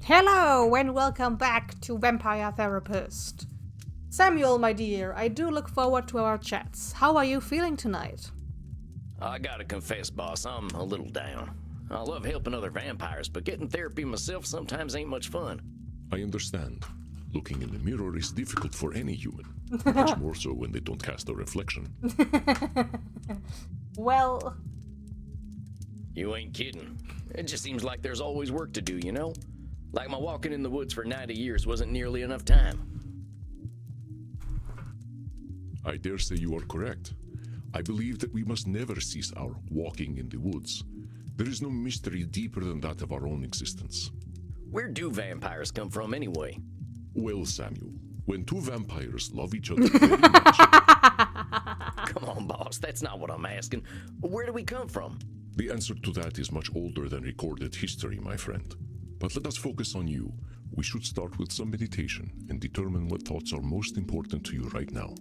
Hello and welcome back to Vampire Therapist. Samuel, my dear, I do look forward to our chats. How are you feeling tonight? I gotta confess, boss, I'm a little down. I love helping other vampires, but getting therapy myself sometimes ain't much fun. I understand. Looking in the mirror is difficult for any human. Much more so when they don't cast a reflection. Well... You ain't kidding. It just seems like there's always work to do, you know? Like my walking in the woods for 90 years wasn't nearly enough time. I dare say you are correct. I believe that we must never cease our walking in the woods. There is no mystery deeper than that of our own existence. Where do vampires come from anyway? Well, Samuel, when two vampires love each other very much... Come on, boss, that's not what I'm asking. Where do we come from? The answer to that is much older than recorded history, my friend. But let us focus on you. We should start with some meditation and determine what thoughts are most important to you right now.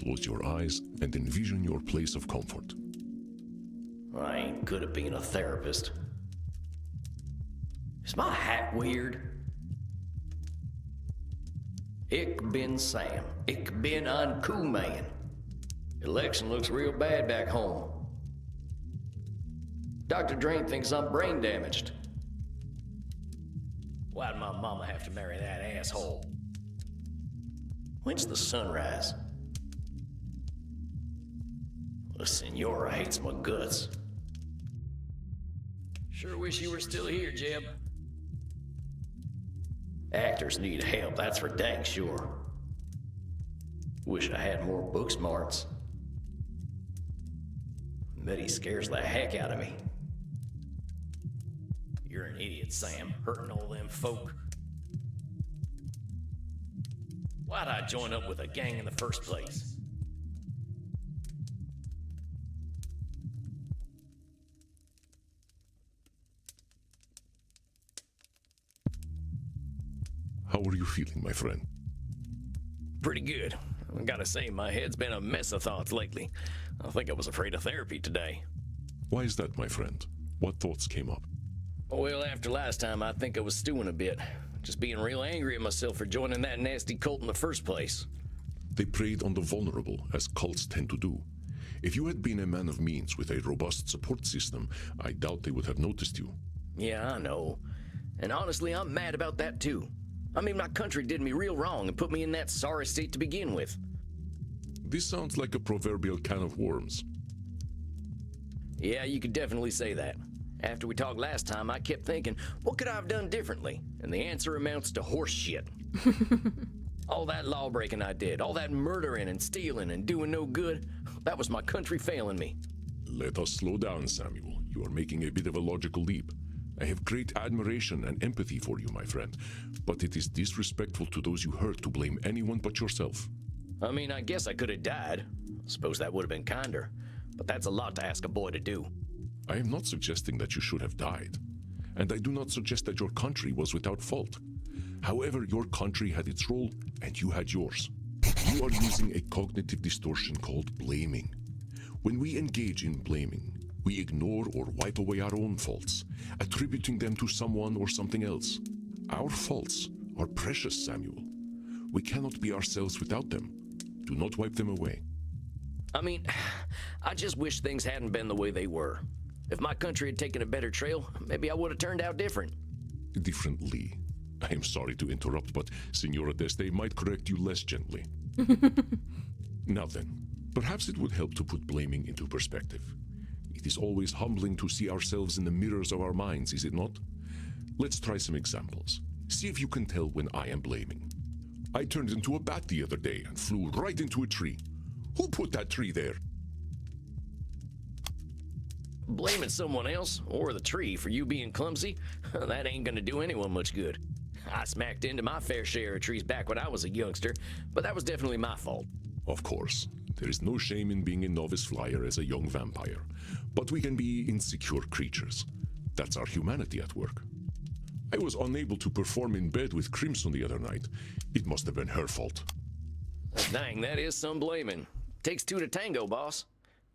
Close your eyes and envision your place of comfort. I ain't good at being a therapist. Is my hat weird? Ich bin Sam. Ich bin ein cool man. Election looks real bad back home. Dr. Drain thinks I'm brain damaged. Why'd my mama have to marry that asshole? When's the sunrise? The Senora hates my guts. Sure wish you were still here, Jeb. Actors need help, that's for dang sure. Wish I had more book smarts. Bet he scares the heck out of me. You're an idiot, Sam, hurting all them folk. Why'd I join up with a gang in the first place? How are you feeling, my friend? Pretty good. I gotta say, my head's been a mess of thoughts lately. I think I was afraid of therapy today. Why is that, my friend? What thoughts came up? Well, after last time, I think I was stewing a bit. Just being real angry at myself for joining that nasty cult in the first place. They preyed on the vulnerable, as cults tend to do. If you had been a man of means with a robust support system, I doubt they would have noticed you. Yeah, I know. And honestly, I'm mad about that too. I mean, my country did me real wrong and put me in that sorry state to begin with. This sounds like a proverbial can of worms. Yeah, you could definitely say that. After we talked last time, I kept thinking, what could I have done differently? And the answer amounts to horse shit. All that law-breaking I did, all that murdering and stealing and doing no good, that was my country failing me. Let us slow down, Samuel. You are making a bit of a logical leap. I have great admiration and empathy for you, my friend, but it is disrespectful to those you hurt to blame anyone but yourself. I mean, I guess I could have died. Suppose that would have been kinder, but that's a lot to ask a boy to do. I am not suggesting that you should have died, and I do not suggest that your country was without fault. However, your country had its role, and you had yours. You are using a cognitive distortion called blaming. When we engage in blaming, we ignore or wipe away our own faults, attributing them to someone or something else. Our faults are precious, Samuel. We cannot be ourselves without them. Do not wipe them away. I mean, I just wish things hadn't been the way they were. If my country had taken a better trail, maybe I would have turned out different. Differently. I am sorry to interrupt, but Senora Deste might correct you less gently. Now then, perhaps it would help to put blaming into perspective. It is always humbling to see ourselves in the mirrors of our minds, is it not? Let's try some examples. See if you can tell when I am blaming. I turned into a bat the other day and flew right into a tree. Who put that tree there? Blaming someone else, or the tree, for you being clumsy, that ain't gonna do anyone much good. I smacked into my fair share of trees back when I was a youngster, but that was definitely my fault. Of course, there is no shame in being a novice flyer as a young vampire, but we can be insecure creatures. That's our humanity at work. I was unable to perform in bed with Crimson the other night. It must have been her fault. Dang, that is some blaming. Takes two to tango, boss.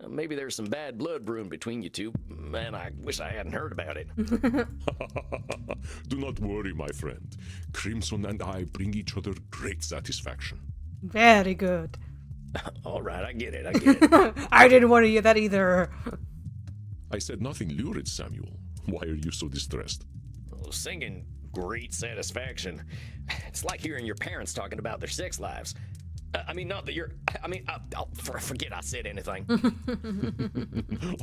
Maybe there's some bad blood brewing between you two, and I wish I hadn't heard about it. Do not worry, my friend. Crimson and I bring each other great satisfaction. Very good. All right, I get it. I didn't want to hear that either. I said nothing lurid, Samuel. Why are you so distressed? Well, singing great satisfaction. It's like hearing your parents talking about their sex lives. Not that you're. Forget I said anything.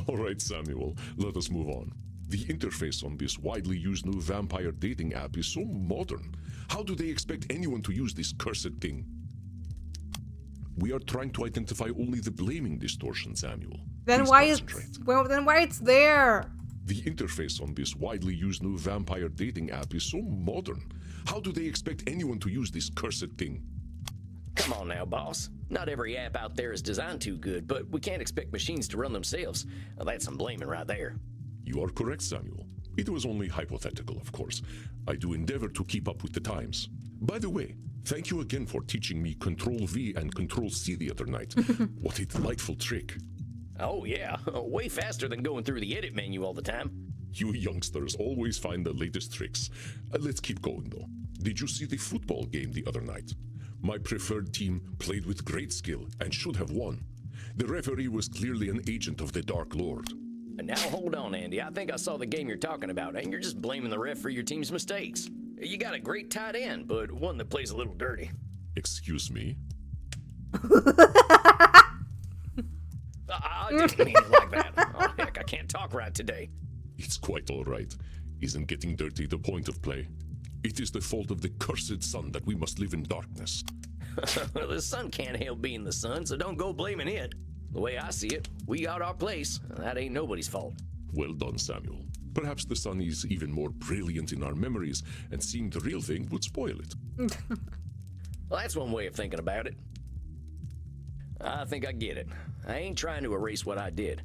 All right, Samuel, let us move on. The interface on this widely used new vampire dating app is so modern. How do they expect anyone to use this cursed thing? We are trying to identify only the blaming distortion, Samuel. Then Please why concentrate. then why it's there? The interface on this widely used new vampire dating app is so modern. How do they expect anyone to use this cursed thing? Come on now, boss. Not every app out there is designed too good, but we can't expect machines to run themselves. Well, that's some blaming right there. You are correct, Samuel. It was only hypothetical, of course. I do endeavor to keep up with the times. By the way, thank you again for teaching me Control-V and Control-C the other night. What a delightful trick. Oh yeah, way faster than going through the edit menu all the time. You youngsters always find the latest tricks. Let's keep going, though. Did you see the football game the other night? My preferred team played with great skill and should have won. The referee was clearly an agent of the Dark Lord. And now hold on, Andy. I think I saw the game you're talking about, and you're just blaming the ref for your team's mistakes. You got a great tight end, but one that plays a little dirty. Excuse me? I didn't mean it like that. Oh, heck, I can't talk right today. It's quite all right. Isn't getting dirty the point of play? It is the fault of the cursed sun that we must live in darkness. Well, the sun can't help being the sun, so don't go blaming it. The way I see it, we got our place. That ain't nobody's fault. Well done, Samuel. Perhaps the sun is even more brilliant in our memories, and seeing the real thing would spoil it. Well, that's one way of thinking about it. I think I get it. I ain't trying to erase what I did.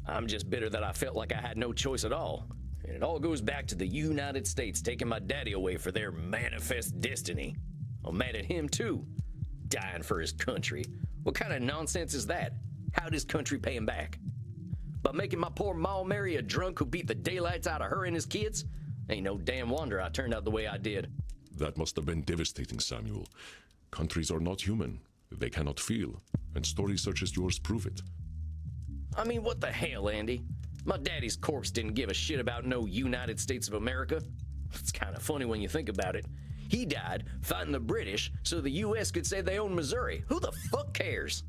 I'm just bitter that I felt like I had no choice at all. And it all goes back to the United States taking my daddy away for their manifest destiny. I'm mad at him too. Dying for his country. What kind of nonsense is that? How'd his country pay him back? By making my poor ma marry a drunk who beat the daylights out of her and his kids? Ain't no damn wonder I turned out the way I did. That must have been devastating, Samuel. Countries are not human. They cannot feel. And stories such as yours prove it. I mean, what the hell, Andy? My daddy's corpse didn't give a shit about no United States of America. It's kind of funny when you think about it. He died fighting the British so the U.S. could say they own Missouri. Who the fuck cares?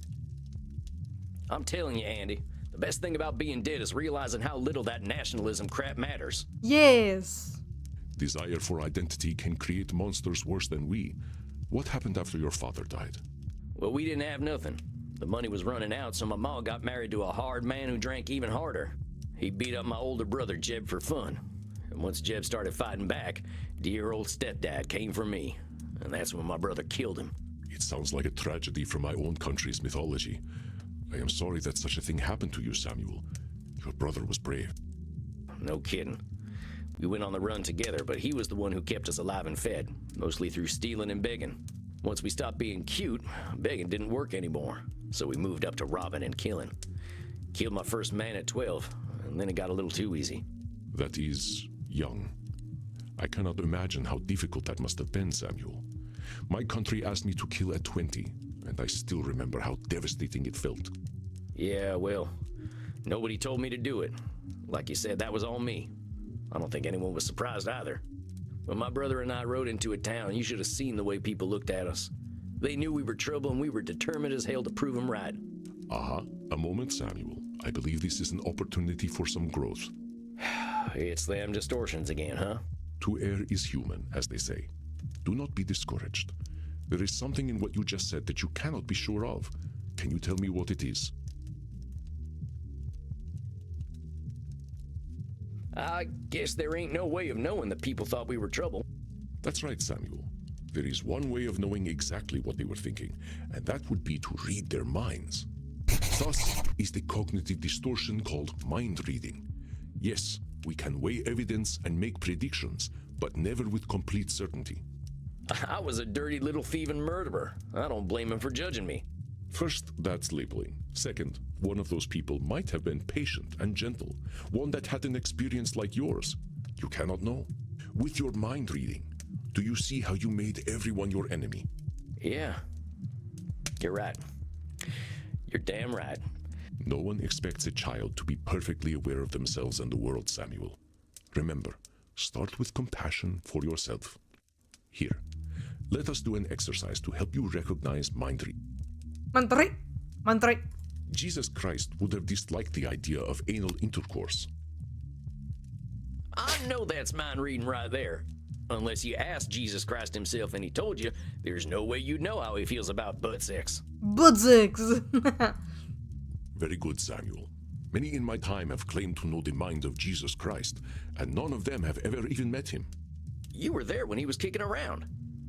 I'm telling you, Andy, the best thing about being dead is realizing how little that nationalism crap matters. Yes. Desire for identity can create monsters worse than we. What happened after your father died? Well, we didn't have nothing. The money was running out, so my ma got married to a hard man who drank even harder. He beat up my older brother, Jeb, for fun. And once Jeb started fighting back, dear old stepdad came for me. And that's when my brother killed him. It sounds like a tragedy from my own country's mythology. I am sorry that such a thing happened to you, Samuel. Your brother was brave. No kidding. We went on the run together, but he was the one who kept us alive and fed, mostly through stealing and begging. Once we stopped being cute, begging didn't work anymore, so we moved up to robbing and killing. Killed my first man at 12, and then it got a little too easy. That is young. I cannot imagine how difficult that must have been, Samuel. My country asked me to kill at 20, and I still remember how devastating it felt. Yeah, well, nobody told me to do it. Like you said, that was all me. I don't think anyone was surprised either. When my brother and I rode into a town, you should have seen the way people looked at us. They knew we were trouble, and we were determined as hell to prove them right. A moment, Samuel. I believe this is an opportunity for some growth. It's them distortions again, huh? To err is human, as they say. Do not be discouraged. There is something in what you just said that you cannot be sure of. Can you tell me what it is? I guess there ain't no way of knowing that people thought we were trouble. That's right, Samuel. There is one way of knowing exactly what they were thinking, and that would be to read their minds. Thus is the cognitive distortion called mind reading. Yes, we can weigh evidence and make predictions, but never with complete certainty. I was a dirty little thieving murderer. I don't blame him for judging me. First, that's labeling. Second, One of those people might have been patient and gentle, one that had an experience like yours. You cannot know. With your mind reading, do you see how you made everyone your enemy? Yeah. You're right. You're damn right. No one expects a child to be perfectly aware of themselves and the world, Samuel. Remember, start with compassion for yourself. Here, let us do an exercise to help you recognize mind reading. Mantri. Jesus Christ would have disliked the idea of anal intercourse. I know that's mind reading right there. Unless you asked Jesus Christ himself and he told you, there's no way you'd know how he feels about butt sex. Butt sex. Very good, Samuel. Many in my time have claimed to know the mind of Jesus Christ, and none of them have ever even met him. You were there when he was kicking around.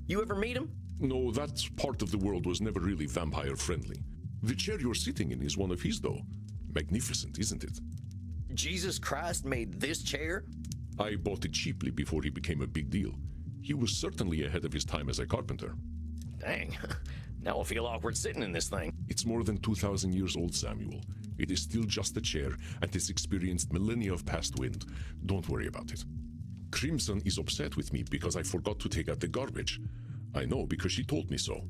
You ever meet him? No, that part of the world was never really vampire-friendly. The chair you're sitting in is one of his, though. Magnificent, isn't it? Jesus Christ made this chair? I bought it cheaply before he became a big deal. He was certainly ahead of his time as a carpenter. Dang. Now I feel awkward sitting in this thing. It's more than 2,000 years old, Samuel. It is still just a chair, and has experienced millennia of past wind. Don't worry about it. Crimson is upset with me because I forgot to take out the garbage. I know, because she told me so.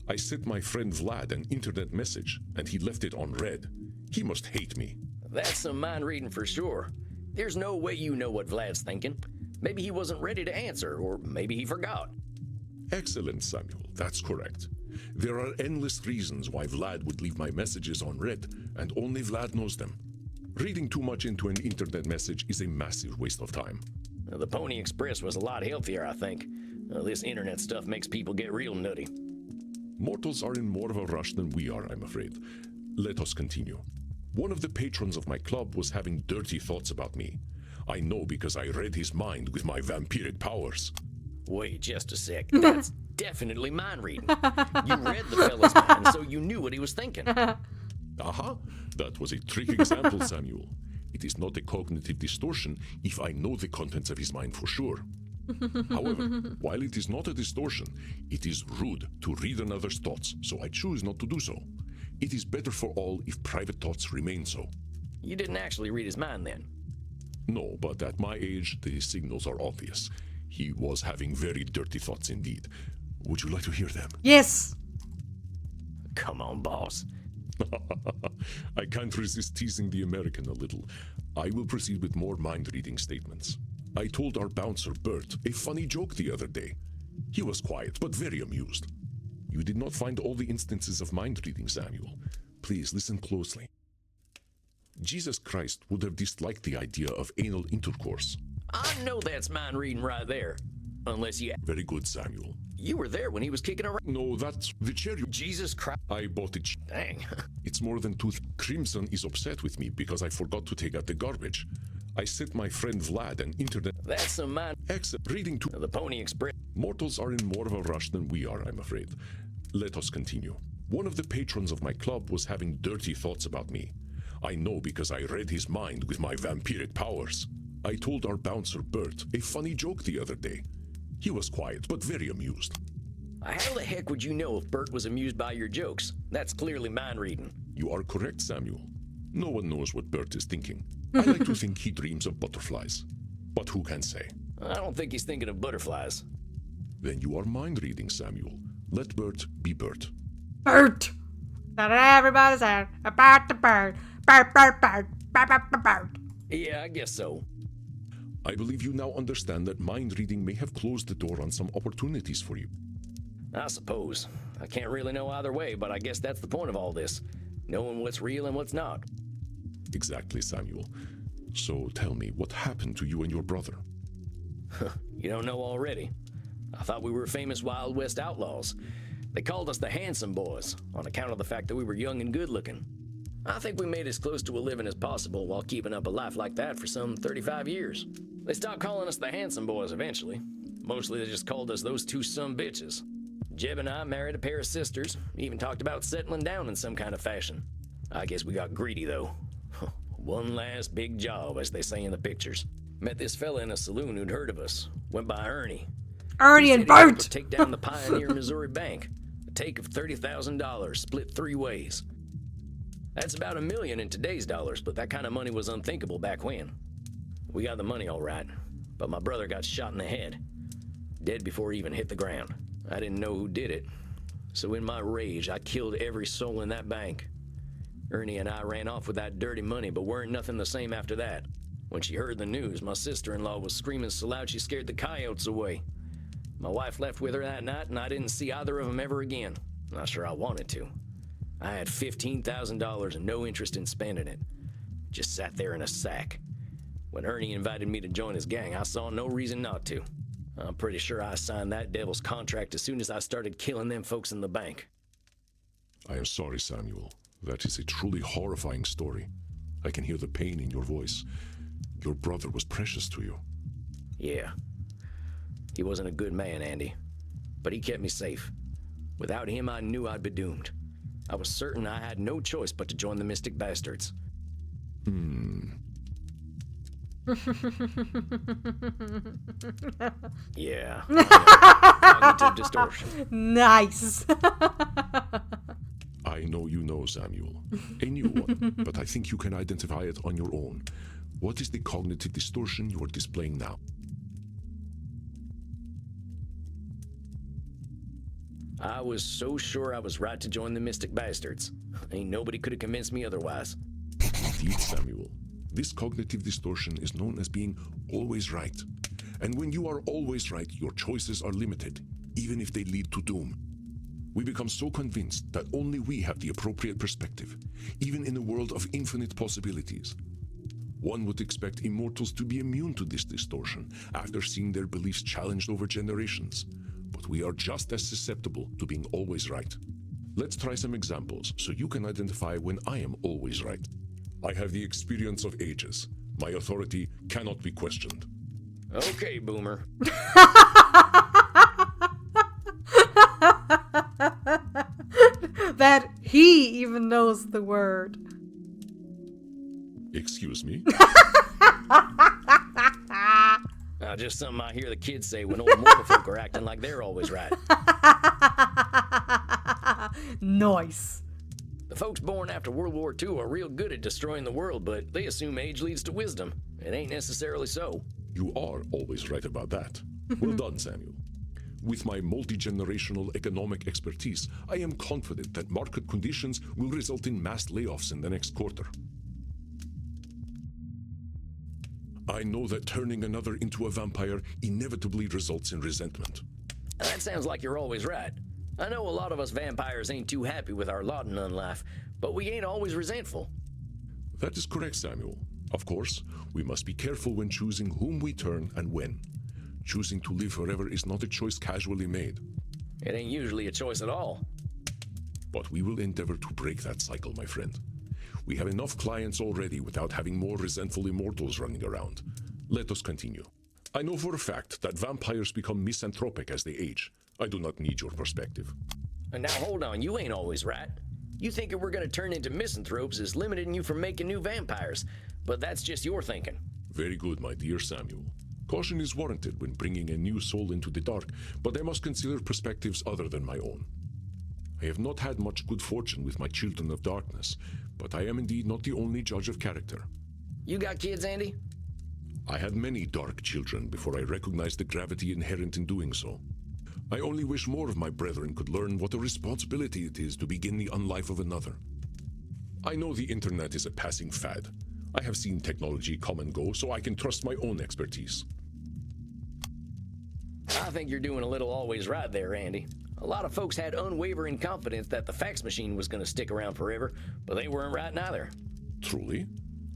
I sent my friend Vlad an internet message, and he left it on red. He must hate me. That's some mind reading for sure. There's no way you know what Vlad's thinking. Maybe he wasn't ready to answer, or maybe he forgot. Excellent, Samuel. That's correct. There are endless reasons why Vlad would leave my messages on red, and only Vlad knows them. Reading too much into an internet message is a massive waste of time. The Pony Express was a lot healthier, I think. This internet stuff makes people get real nutty. Mortals are in more of a rush than we are, I'm afraid. Let us continue. One of the patrons of my club was having dirty thoughts about me. I know because I read his mind with my vampiric powers. Wait just a sec. That's definitely mind reading. You read the fella's mind, so you knew what he was thinking. Aha! That was a trick example, Samuel. It is not a cognitive distortion if I know the contents of his mind for sure. However, while it is not a distortion, it is rude to read another's thoughts, so I choose not to do so. It is better for all if private thoughts remain so. You didn't actually read his mind then? No, but at my age, the signals are obvious. He was having very dirty thoughts indeed. Would you like to hear them? Yes. Come on, boss. I can't resist teasing the American a little. I will proceed with more mind-reading statements. I told our bouncer, Bert, a funny joke the other day. He was quiet, but very amused. You did not find all the instances of mind-reading, Samuel. Please listen closely. Jesus Christ would have disliked the idea of anal intercourse. I know that's mind reading right there. Unless you... Very good, Samuel. You were there when he was kicking around. No, that's the chair you... Jesus Christ. I bought it. Dang. It's more than Crimson is upset with me because I forgot to take out the garbage. I sent my friend Vlad an internet... That's some mind... Except reading to... The Pony Express. Mortals are in more of a rush than we are, I'm afraid. Let us continue. One of the patrons of my club was having dirty thoughts about me. I know because I read his mind with my vampiric powers. I told our bouncer, Bert, a funny joke the other day. He was quiet, but very amused. How the heck would you know if Bert was amused by your jokes? That's clearly mind reading. You are correct, Samuel. No one knows what Bert is thinking. I like to think he dreams of butterflies. But who can say? I don't think he's thinking of butterflies. Then you are mind-reading, Samuel. Let Bert be Bert. Bert. That everybody's out about the bird. Bird, bird, bird, bird, bird, bird. Yeah, I guess so. I believe you now understand that mind-reading may have closed the door on some opportunities for you. I suppose. I can't really know either way, but I guess that's the point of all this. Knowing what's real and what's not. Exactly, Samuel. So tell me, what happened to you and your brother? You don't know already. I thought we were famous Wild West outlaws. They called us the Handsome Boys, on account of the fact that we were young and good-looking. I think we made as close to a living as possible while keeping up a life like that for some 35 years. They stopped calling us the Handsome Boys eventually. Mostly they just called us those two sumbitches. Jeb and I married a pair of sisters, even talked about settling down in some kind of fashion. I guess we got greedy though. One last big job, as they say in the pictures. Met this fella in a saloon who'd heard of us. Went by Ernie. Ernie He and said he was Bert. to take down the Pioneer Missouri Bank. A take of $30,000 split 3 ways. That's about $1 million in today's dollars, but that kind of money was unthinkable back when. We got the money all right, but my brother got shot in the head. Dead before he even hit the ground. I didn't know who did it. So in my rage, I killed every soul in that bank. Ernie and I ran off with that dirty money, but weren't nothing the same after that. When she heard the news, my sister-in-law was screaming so loud she scared the coyotes away. My wife left with her that night, and I didn't see either of them ever again. Not sure I wanted to. I had $15,000 and no interest in spending it. Just sat there in a sack. When Ernie invited me to join his gang, I saw no reason not to. I'm pretty sure I signed that devil's contract as soon as I started killing them folks in the bank. I am sorry, Samuel. That is a truly horrifying story. I can hear the pain in your voice. Your brother was precious to you. Yeah. He wasn't a good man, Andy. But he kept me safe. Without him, I knew I'd be doomed. I was certain I had no choice but to join the Mystic Bastards. Yeah. Cognitive distortion. Nice. I know you know, Samuel. A new one, but I think you can identify it on your own. What is the cognitive distortion you are displaying now? I was so sure I was right to join the Mystic Bastards. Ain't nobody could have convinced me otherwise. Indeed, Samuel. This cognitive distortion is known as being always right. And when you are always right, your choices are limited, even if they lead to doom. We become so convinced that only we have the appropriate perspective, even in a world of infinite possibilities. One would expect immortals to be immune to this distortion after seeing their beliefs challenged over generations. But we are just as susceptible to being always right. Let's try some examples so you can identify when I am always right. I have the experience of ages. My authority cannot be questioned. Okay, Boomer. That he even knows the word. Excuse me? Just something I hear the kids say when old mortal folk are acting like they're always right. Nice. The folks born after World War II are real good at destroying the world, but they assume age leads to wisdom. It ain't necessarily so. You are always right about that. Well done, Samuel. With my multi-generational economic expertise, I am confident that market conditions will result in mass layoffs in the next quarter. I know that turning another into a vampire inevitably results in resentment. That sounds like you're always right. I know a lot of us vampires ain't too happy with our lot in life, but we ain't always resentful. That is correct, Samuel. Of course, we must be careful when choosing whom we turn and when. Choosing to live forever is not a choice casually made. It ain't usually a choice at all. But we will endeavor to break that cycle, my friend. We have enough clients already without having more resentful immortals running around. Let us continue. I know for a fact that vampires become misanthropic as they age. I do not need your perspective. And now hold on, you ain't always right. You thinking we're gonna turn into misanthropes is limiting you from making new vampires, but that's just your thinking. Very good, my dear Samuel. Caution is warranted when bringing a new soul into the dark, but I must consider perspectives other than my own. I have not had much good fortune with my children of darkness, but I am indeed not the only judge of character. You got kids, Andy? I had many dark children before I recognized the gravity inherent in doing so. I only wish more of my brethren could learn what a responsibility it is to begin the unlife of another. I know the internet is a passing fad. I have seen technology come and go, so I can trust my own expertise. I think you're doing a little always right there, Andy. A lot of folks had unwavering confidence that the fax machine was going to stick around forever, but they weren't right neither. Truly?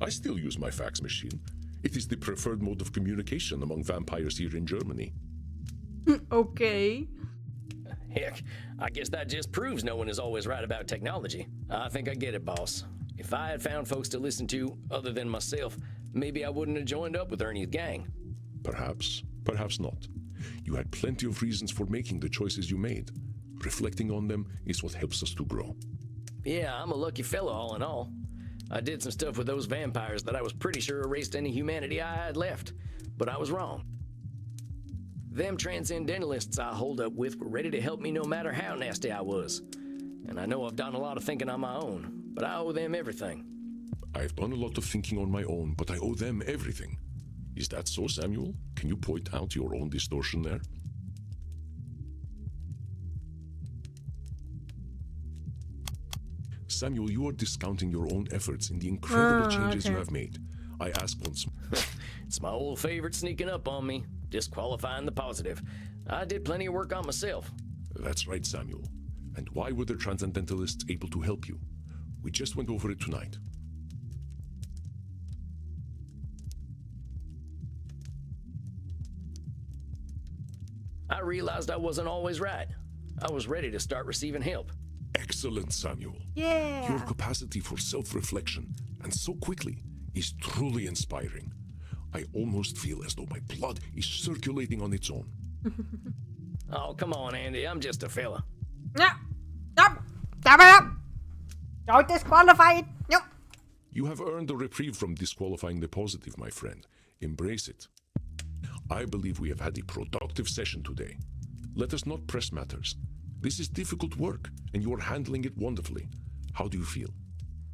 I still use my fax machine. It is the preferred mode of communication among vampires here in Germany. Okay. Heck, I guess that just proves no one is always right about technology. I think I get it, boss. If I had found folks to listen to other than myself, maybe I wouldn't have joined up with Ernie's gang. Perhaps, perhaps not. You had plenty of reasons for making the choices you made. Reflecting on them is what helps us to grow. Yeah, I'm a lucky fella all in all. I did some stuff with those vampires that I was pretty sure erased any humanity I had left, but I was wrong. Them transcendentalists I hold up with were ready to help me no matter how nasty I was. And I know I've done a lot of thinking on my own, but I owe them everything. I've done a lot of thinking on my own, but I owe them everything. Is that so, Samuel? Can you point out your own distortion there? Samuel, you are discounting your own efforts in the incredible changes you have made. I ask once more. It's my old favorite sneaking up on me, disqualifying the positive. I did plenty of work on myself. That's right, Samuel. And why were the Transcendentalists able to help you? We just went over it tonight. I realized I wasn't always right. I was ready to start receiving help. Excellent, Samuel. Yeah. Your capacity for self-reflection, and so quickly, is truly inspiring. I almost feel as though my blood is circulating on its own. Oh, come on, Andy. I'm just a fella. No. Stop. Stop it up. Don't disqualify it. No. You have earned a reprieve from disqualifying the positive, my friend. Embrace it. I believe we have had a productive session today. Let us not press matters. This is difficult work, and you are handling it wonderfully. How do you feel?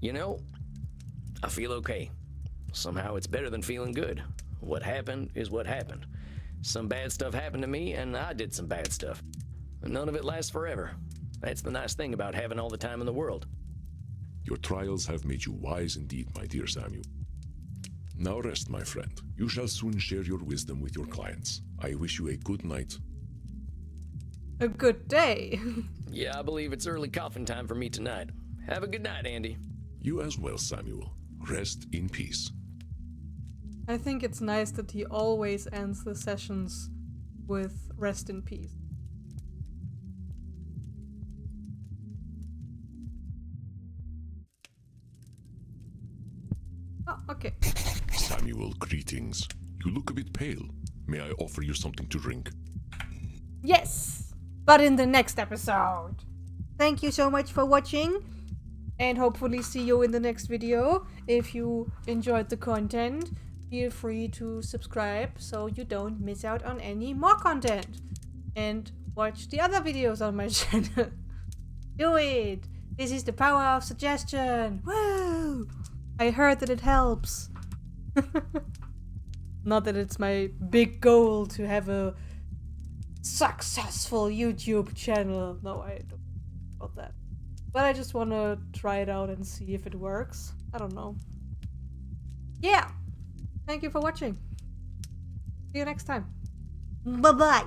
You know, I feel okay. Somehow it's better than feeling good. What happened is what happened. Some bad stuff happened to me, and I did some bad stuff. And none of it lasts forever. That's the nice thing about having all the time in the world. Your trials have made you wise indeed, my dear Samuel. Now rest, my friend. You shall soon share your wisdom with your clients. I wish you a good night. A good day. Yeah, I believe it's early coffin time for me tonight. Have a good night, Andy. You as well, Samuel. Rest in peace. I think it's nice that he always ends the sessions with rest in peace. Oh, okay. Samuel, greetings. You look a bit pale. May I offer you something to drink? Yes, but in the next episode. Thank you so much for watching, and hopefully see you in the next video. If you enjoyed the content, feel free to subscribe so you don't miss out on any more content. And watch the other videos on my channel. Do it! This is the power of suggestion! Woo! I heard that it helps. Not that it's my big goal to have a successful YouTube channel. No, I don't know about that. But I just want to try it out and see if it works. I don't know. Yeah! Thank you for watching. See you next time. Bye-bye!